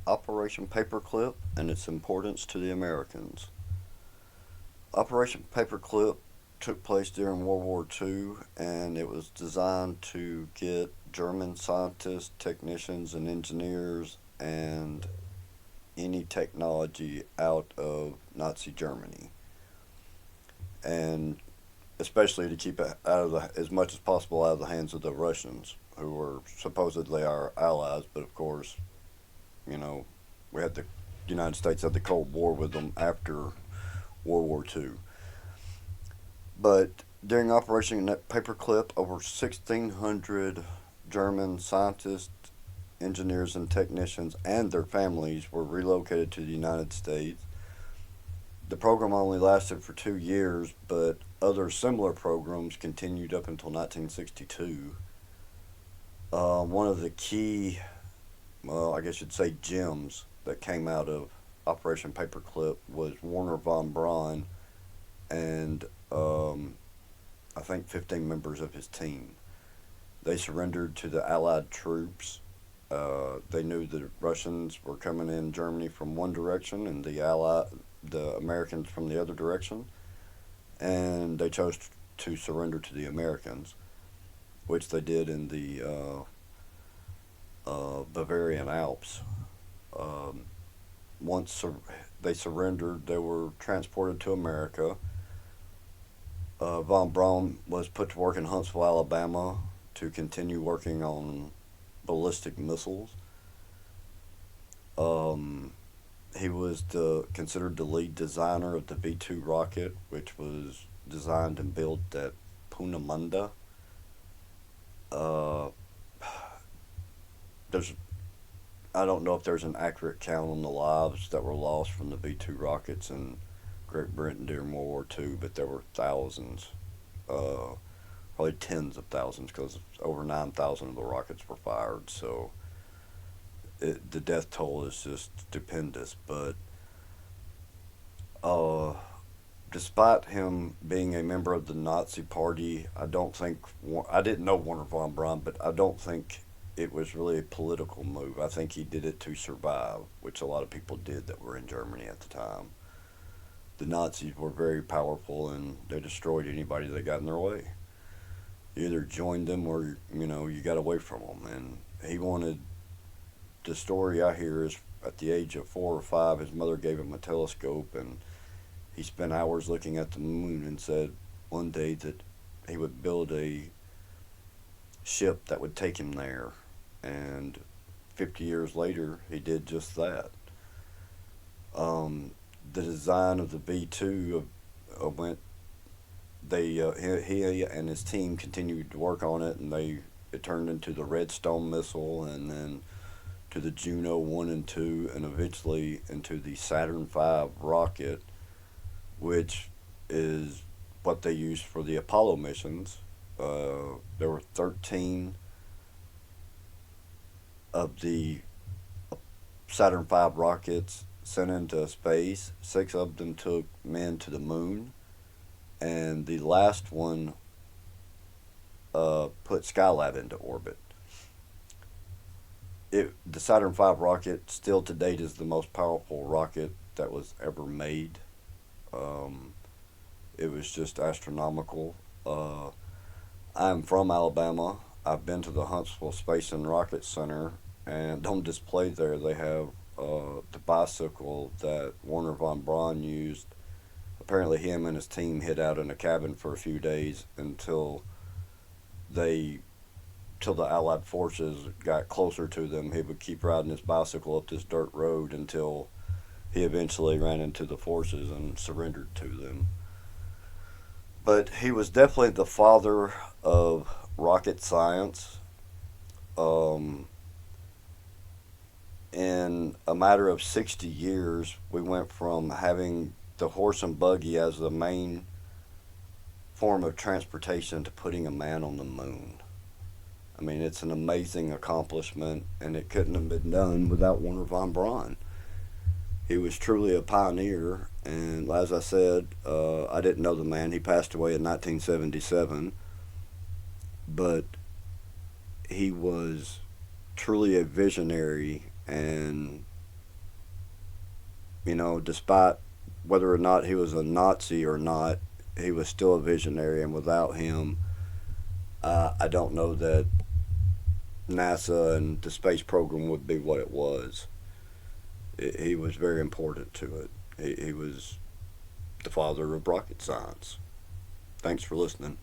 Operation Paperclip and its importance to the Americans. Operation Paperclip took place during World War II, and it was designed to get German scientists, technicians, and engineers and any technology out of Nazi Germany, and especially to keep it out of as much as possible out of the hands of the Russians, who were supposedly our allies. But of course, you know, we had the United States had the Cold War with them after World War II. But during Operation Paperclip, over 1,600 German scientists, engineers, and technicians and their families were relocated to the United States. The program only lasted for 2 years, but other similar programs continued up until 1962. One of the key, well, I guess you'd say gems that came out of Operation Paperclip was Warner von Braun and I think 15 members of his team. They surrendered to the Allied troops. They knew the Russians were coming in Germany from one direction and the Americans from the other direction, and they chose to surrender to the Americans, which they did in the Bavarian Alps. Um, they surrendered, they were transported to America. Von Braun was put to work in Huntsville, Alabama, to continue working on ballistic missiles. Um, he was considered the lead designer of the V 2 rocket, which was designed and built at Punamunda. Uh, there's I don't know if there's an accurate count on the lives that were lost from the V 2 rockets in Great Britain during World War II, but there were thousands, uh, probably tens of thousands, because over 9,000 of the rockets were fired. So the death toll is just stupendous. But uh, despite him being a member of the Nazi Party, I didn't know Warner von Braun, but I don't think it was really a political move. I think he did it to survive, which a lot of people did that were in Germany at the time. The Nazis were very powerful and they destroyed anybody that got in their way. You either joined them or you got away from them. And he wanted the story I hear is at the age of 4 or 5, his mother gave him a telescope and he spent hours looking at the moon and said one day that he would build a ship that would take him there. And 50 years later, he did just that. Um, the design of the V 2 went. He and his team continued to work on it, and it turned into the Redstone missile, and then to the Juno 1 and 2, and eventually into the Saturn V rocket, which is what they used for the Apollo missions. There were 13 of the Saturn V rockets sent into space. 6 of them took men to the moon, and the last one put Skylab into orbit. The Saturn V rocket still to date is the most powerful rocket that was ever made. Um, it was just astronomical. I'm from Alabama. I've been to the Huntsville Space and Rocket Center, and on display there they have the bicycle that Warner von Braun used. Apparently, him and his team hid out in a cabin for a few days they, till the Allied forces got closer to them. He would keep riding his bicycle up this dirt road until he eventually ran into the forces and surrendered to them. But he was definitely the father of rocket science. Um, in a matter of 60 years, we went from having the horse and buggy as the main form of transportation to putting a man on the moon. I mean, it's an amazing accomplishment, and it couldn't have been done without Warner von Braun. He was truly a pioneer, and as I said, I didn't know the man. He passed away in 1977, but he was truly a visionary, and Despite whether or not he was a Nazi or not, he was still a visionary, and without him, I don't know that NASA and the space program would be what it was. He was very important to it. He was the father of rocket science. Thanks for listening.